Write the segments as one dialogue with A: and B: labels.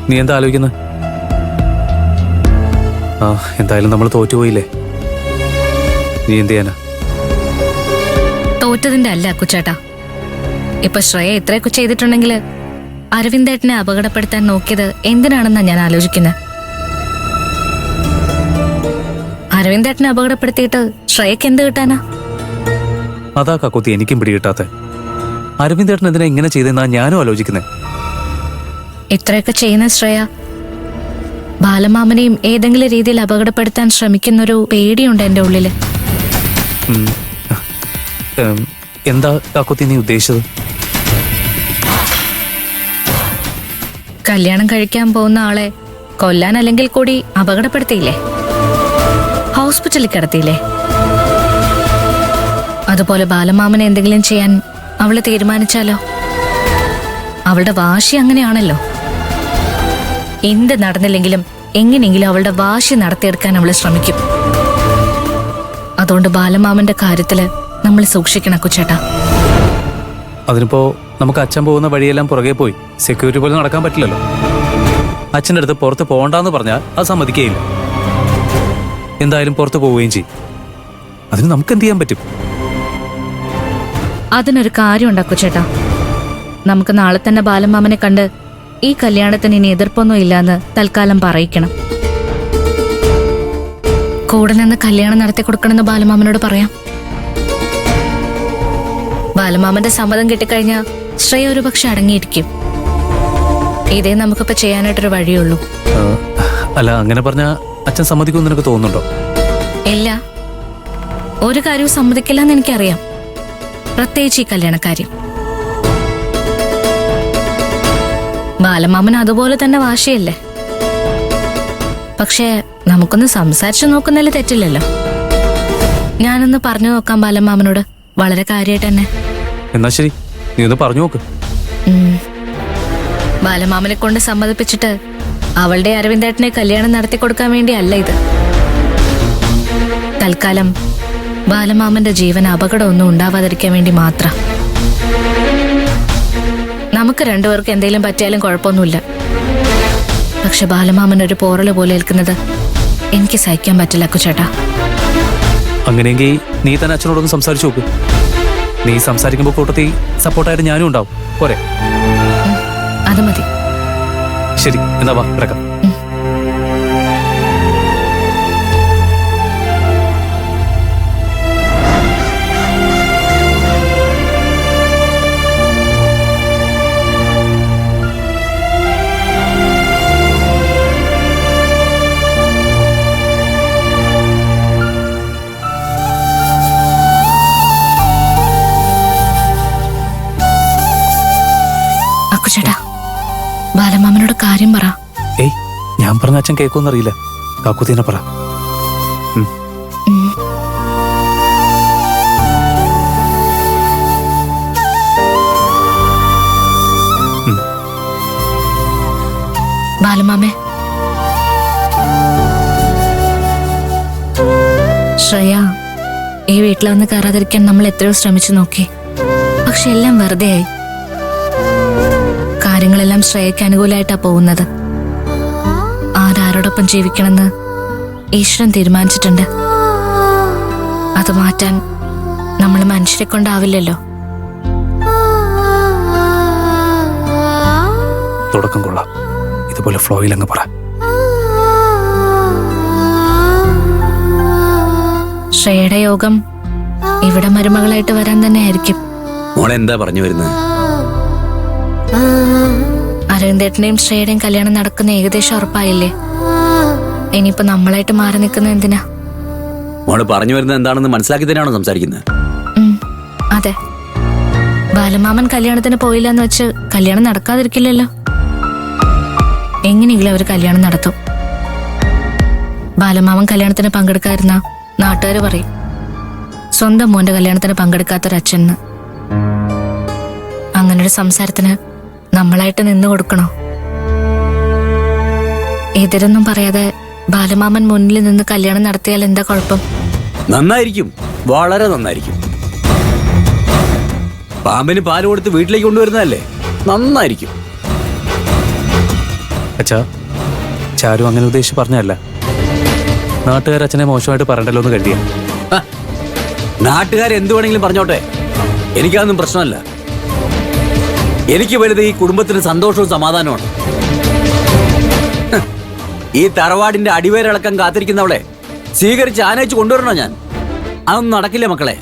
A: നീ എന്താ ആലോചിക്കുന്നത്? ആ, എന്തായാലും നമ്മൾ തോറ്റുപോയില്ലേ. നീ എന്ത് ചെയ്യാനാ?
B: തോറ്റതിന്റെ അല്ല കുച്ചേട്ടാ. ഇപ്പൊ ശ്രേയ ഇത്രയൊക്കെ ചെയ്തിട്ടുണ്ടെങ്കിൽ അരവിന്ദേട്ടനെ അപകടപ്പെടുത്താൻ നോക്കിയത് എന്തിനാണെന്നാ ഞാൻ ആലോചിക്കുന്നത്. അരവിന്ദേട്ടനെ അപകടപ്പെടുത്തിയിട്ട് ശ്രേയക്ക് എന്ത് കിട്ടാനാ?
A: അതാ കക്കുത്തി എനിക്കും പിടികിട്ടാത്ത. അരവിന്ദേട്ടൻ എന്തിനാ ഇങ്ങനെ ചെയ്തെന്നാ ഞാനും ആലോചിക്കുന്നത്.
B: ഇത്രയൊക്കെ ചെയ്യുന്ന ശ്രേയ ബാലമാമനെയും ഏതെങ്കിലും രീതിയിൽ അപകടപ്പെടുത്താൻ ശ്രമിക്കുന്നൊരു പേടിയുണ്ട് എന്റെ ഉള്ളില്.
A: എന്താ കക്കുത്തി നീ ഉദ്ദേശിച്ചത്?
B: കല്യാണം കഴിക്കാൻ പോകുന്ന ആളെ കൊല്ലാൻ അല്ലെങ്കിൽ കൂടി അപകടപ്പെടുത്തിയില്ലേ, ഹോസ്പിറ്റലിൽ കിടത്തിയില്ലേ. അതുപോലെ ബാലമാമനെ എന്തെങ്കിലും ചെയ്യാൻ അവള് തീരുമാനിച്ചാലോ? അവളുടെ വാശി അങ്ങനെയാണല്ലോ. എന്ത് നടന്നില്ലെങ്കിലും എങ്ങനെയെങ്കിലും അവളുടെ വാശി നടത്തിയെടുക്കാൻ അവള് ശ്രമിക്കും. അതുകൊണ്ട് ബാലമാമന്റെ കാര്യത്തില് നമ്മൾ സൂക്ഷിക്കണം കുച്ചേട്ടാ.
A: അതിനിപ്പോ നമുക്ക് അച്ഛൻ പോകുന്ന വഴിയെല്ലാം പുറകെ പോയി സെക്യൂരിറ്റി പോലെ നടക്കാൻ പറ്റില്ലല്ലോ. അച്ഛൻ്റെ അടുത്ത് പുറത്ത് പോകണ്ടെന്ന് പറഞ്ഞാൽ അത് സമ്മതിക്കുകയില്ല. എന്തായാലും പുറത്ത് പോവുകയും ചെയ്യും. അതിന് നമുക്ക് എന്ത് ചെയ്യാൻ പറ്റും?
B: അതിനൊരു കാര്യം ഉണ്ടാക്കു ചേട്ടാ. നമുക്ക് നാളെ തന്നെ ബാലമാമനെ കണ്ട് ഈ കല്യാണത്തിന് ഇനി എതിർപ്പൊന്നും ഇല്ലാന്ന് തൽക്കാലം പറയിക്കണം. കൂടെ നിന്ന് കല്യാണം നടത്തി കൊടുക്കണമെന്ന് ബാലമാമനോട് പറയാം. ബാലമാമന്റെ സമ്മതം കിട്ടിക്കഴിഞ്ഞാൽ ശ്രേയ ഒരു പക്ഷെ അടങ്ങിയിരിക്കും. ഇതേ നമുക്കിപ്പോ ചെയ്യാനായിട്ടൊരു വഴിയുള്ളൂ.
A: അല്ല, അങ്ങനെ പറഞ്ഞ അച്ഛൻ സമ്മതിക്കുമെന്ന് നിനക്ക് തോന്നുന്നുണ്ടോ?
B: ഇല്ല, ഒരു കാര്യവും സമ്മതിക്കില്ല എന്ന് എനിക്കറിയാം. പ്രത്യേകിച്ച് ഈ കല്യാണക്കാര്യം. ബാലമാമൻ അതുപോലെ തന്നെ വാശിയല്ലേ. പക്ഷേ നമുക്കൊന്ന് സംസാരിച്ചു നോക്കുന്നതിൽ തെറ്റില്ലല്ലോ. ഞാനൊന്ന് പറഞ്ഞു നോക്കാം ബാലമാമനോട്, വളരെ കാര്യമായിട്ട് തന്നെ.
A: എന്നാ ശരി, നീ ഒന്ന് പറഞ്ഞു നോക്ക്.
B: ബാലമാമനെ കൊണ്ട് സമ്മതിപ്പിച്ചിട്ട് അവളുടെ അരവിന്ദേട്ടനെ കല്യാണം നടത്തി കൊടുക്കാൻ വേണ്ടിയല്ല ഇത്. തൽക്കാലം ബാലമാമന്റെ ജീവൻ അപകടമൊന്നും ഉണ്ടാവാതിരിക്കാൻ വേണ്ടി മാത്രം. നമുക്ക് രണ്ടുപേർക്ക് എന്തെങ്കിലും പറ്റിയാലും കുഴപ്പമൊന്നുമില്ല. പക്ഷെ ബാലമാമൻ ഒരു പോറല് പോലെ ഏൽക്കുന്നത് എനിക്ക് സഹിക്കാൻ പറ്റില്ല കുച്ചേട്ടാ.
A: അങ്ങനെയെങ്കിൽ നീ തന്നെ അച്ഛനോടൊന്ന് സംസാരിച്ചു നോക്ക്. നീ സംസാരിക്കുമ്പോൾ കൂട്ടത്തിൽ സപ്പോർട്ടായിട്ട് ഞാനും ഉണ്ടാവും. പോരെ?
B: അത് മതി.
A: ശരി, എന്നാ വാ കിടക്കാം.
B: ചേട്ടാ, ബാലമാമനോട് കാര്യം പറ.
A: ഏയ്, ഞാൻ പറഞ്ഞ അച്ഛൻ കേൾക്കുമെന്നറിയില്ല. കാക്കുത്തിനെ പറ.
B: ബാലമാമേ, ശ്രേയ ഈ വീട്ടിൽ വന്ന് കയറാതിരിക്കാൻ നമ്മൾ എത്രയോ ശ്രമിച്ചു നോക്കി. പക്ഷെ എല്ലാം വെറുതെയായി. കാര്യങ്ങളെല്ലാം ശ്രേയയ്ക്ക് അനുകൂലമായിട്ടാ പോകുന്നത്. ആരോടൊപ്പം ജീവിക്കണമെന്ന് ഈശ്വരൻ തീരുമാനിച്ചിട്ടുണ്ട്. അത് മാറ്റാൻ നമ്മൾ മനുഷ്യരെ കൊണ്ടാവില്ലല്ലോ.
A: തുടക്കം കൊള്ളാം. ഇതുപോലെ ഫ്ലോയിൽ അങ്ങ് പറ.
B: ശ്രേയയുടെ യോഗം ഇവിടെ മരുമകളായിട്ട് വരാൻ തന്നെ ആയിരിക്കും.
C: മോളെ എന്താ പറഞ്ഞു വരുന്നത്?
B: അരവിന്ദേട്ടന്റെയും ശ്രേയയുടെയും കല്യാണം നടക്കുന്ന ഏകദേശം ഉറപ്പായില്ലേ? ഇനിയിപ്പോ നമ്മളായിട്ട് മാറി നിൽക്കുന്ന എന്തിനാ?
C: മോള് പറഞ്ഞു വരുന്നത് എന്താണെന്ന് മനസ്സിലാക്കി തന്നെയാണോ സംസാരിക്കുന്നത്?
B: അതെ. ബാലമാമൻ കല്യാണത്തിന് പോയില്ലെന്ന് വെച്ച് കല്യാണം നടക്കാതിരിക്കില്ലല്ലോ. എങ്ങനെയെങ്കിലും അവർ കല്യാണം നടത്തും. ബാലമാമൻ കല്യാണത്തിന് പങ്കെടുക്കാതിരുന്ന നാട്ടുകാർ പറയും സ്വന്തം മോന്റെ കല്യാണത്തിന് പങ്കെടുക്കാത്തൊരച്ഛന്ന്. അങ്ങനൊരു സംസാരത്തിന് നമ്മളായിട്ട് നിന്നു കൊടുക്കണോ? എതിരൊന്നും പറയാതെ ബാലമാമൻ മുന്നിൽ നിന്ന് കല്യാണം നടത്തിയാൽ എന്താ കുഴപ്പം?
C: നന്നായിരിക്കും, വളരെ നന്നായിരിക്കും. പാമ്പിന് പാല് കൊടുത്ത് വീട്ടിലേക്ക് കൊണ്ടുവരുന്നതല്ലേ, നന്നായിരിക്കും.
A: അച്ഛാ, ചാരു അങ്ങനെ ഉദ്ദേശിച്ച് പറഞ്ഞല്ല. നാട്ടുകാർ അച്ഛനെ മോശമായിട്ട് പറയണ്ടല്ലോ എന്ന് കരുതിയ.
C: നാട്ടുകാർ എന്ത് വേണമെങ്കിലും പറഞ്ഞോട്ടെ, എനിക്കതൊന്നും പ്രശ്നമല്ല. എനിക്ക് വലുത് ഈ കുടുംബത്തിന് സന്തോഷവും സമാധാനമാണ്. ഈ തറവാടിന്റെ അടിവേരളക്കം കാത്തിരിക്കുന്നവളെ സ്വീകരിച്ച് ആനയിച്ച് കൊണ്ടുവരണോ ഞാൻ? അതൊന്നും നടക്കില്ല മക്കളെ.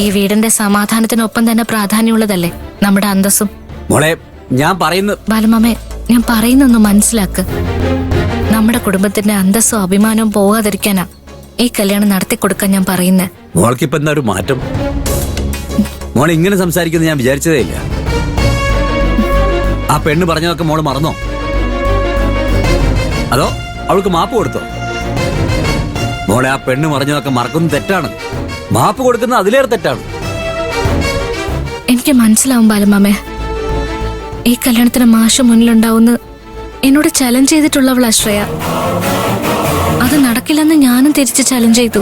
B: ഈ വീടിന്റെ സമാധാനത്തിനൊപ്പം തന്നെ പ്രാധാന്യമുള്ളതല്ലേ നമ്മുടെ അന്തസ്സും.
C: മോളെ, ഞാൻ പറയുന്നത്
B: ബാലമാമേ, ഞാൻ പറയുന്നൊന്ന് മനസ്സിലാക്ക്. നമ്മുടെ കുടുംബത്തിന്റെ അന്തസ്സും അഭിമാനവും പോകാതിരിക്കാനാ ഈ കല്യാണം നടത്തി കൊടുക്കാൻ ഞാൻ പറയുന്നേ.
C: മോൾക്കിപ്പോ എന്താ ഒരു മാറ്റം? മോളെ ഇങ്ങനെ സംസാരിക്കുന്നത് ഞാൻ വിചാരിച്ചതേ ഇല്ല. ആ പെണ്ണ് പറഞ്ഞതൊക്കെ മോള് മറന്നോ? അതോ അവൾക്ക് മാപ്പ് കൊടുത്തോ? മോളെ, ആ പെണ്ണ് പറഞ്ഞതൊക്കെ മറക്കുന്നത് തെറ്റാണ്. മാപ്പ് കൊടുക്കുന്നത് അതിലേറെ തെറ്റാണ്.
B: എനിക്ക് മനസ്സിലാവും ബാലമാമേ. ഈ കല്യാണത്തിന് മാഷ് മുന്നിലുണ്ടാവുന്ന എന്നോട് ചലഞ്ച് ചെയ്തിട്ടുള്ളവൾ ശ്രേയ. അത് നടക്കില്ലെന്ന് ഞാനും തിരിച്ച് ചലഞ്ച് ചെയ്തു.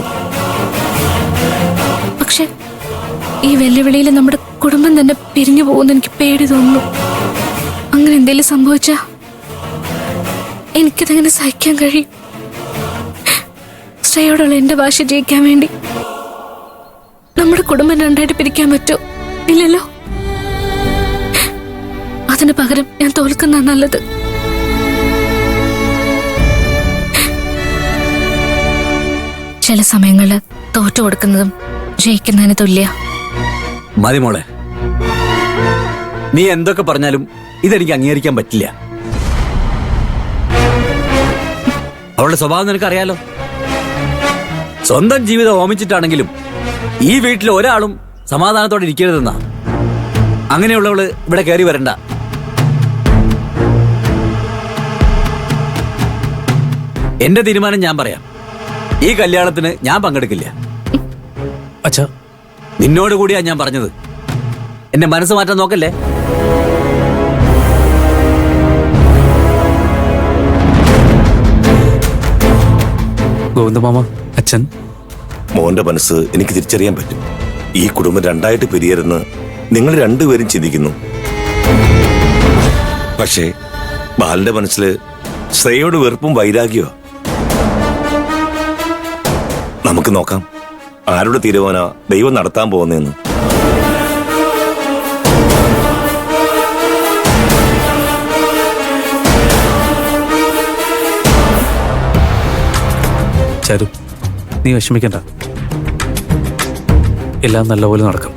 B: പക്ഷെ ഈ വെല്ലുവിളിയിൽ നമ്മുടെ കുടുംബം തന്നെ പിരിഞ്ഞു പോകുന്ന എനിക്ക് പേടി തോന്നുന്നു. അങ്ങനെ എന്തെങ്കിലും സംഭവിച്ചാ എനിക്കതെങ്ങനെ സഹിക്കാൻ കഴിയും? ശ്രേയോടുള്ള എന്റെ ഭാഷ ജയിക്കാൻ വേണ്ടി നമ്മുടെ കുടുംബം രണ്ടായിട്ട് പിരിക്കാൻ പറ്റോ? ഇല്ലല്ലോ. അതിന് പകരം ഞാൻ തോൽക്കുന്ന നല്ലത്. ചില സമയങ്ങളിൽ തോറ്റു കൊടുക്കുന്നതും ജയിക്കുന്നതിന് തുല്യ.
C: മതി മോളെ, നീ എന്തൊക്കെ പറഞ്ഞാലും ഇതെനിക്ക് അംഗീകരിക്കാൻ പറ്റില്ല. അവളുടെ സ്വഭാവം നിനക്കറിയാലോ. സ്വന്തം ജീവിതം ഓമിച്ചിട്ടാണെങ്കിലും ഈ വീട്ടിൽ ഒരാളും സമാധാനത്തോടെ ഇരിക്കരുതെന്നാ. അങ്ങനെയുള്ളവള് ഇവിടെ കയറി വരണ്ട. എന്റെ തീരുമാനം ഞാൻ പറയാം. ഈ കല്യാണത്തിന് ഞാൻ പങ്കെടുക്കില്ല.
A: അച്ഛാ,
C: നിന്നോട് കൂടിയാ ഞാൻ പറഞ്ഞത്. എന്റെ മനസ്സ് മാറ്റാൻ നോക്കല്ലേ.
A: ഗോവിന്ദമാമ, അച്ഛൻ.
D: മോന്റെ മനസ്സ് എനിക്ക് തിരിച്ചറിയാൻ പറ്റും. ഈ കുടുംബം രണ്ടായിട്ട് പിരിയരുന്ന് നിങ്ങൾ രണ്ടുപേരും ചിന്തിക്കുന്നു. പക്ഷേ ബാലന്റെ മനസ്സിൽ ശ്രേയോട് വെറുപ്പും വൈരാഗ്യമാ. നമുക്ക് നോക്കാം ആരുടെ തീരുമാനാ ദൈവം നടത്താൻ പോകുന്നതെന്ന്.
A: ചാരു, നീ വിഷമിക്കണ്ട. എല്ലാം നല്ലപോലെ നടക്കും.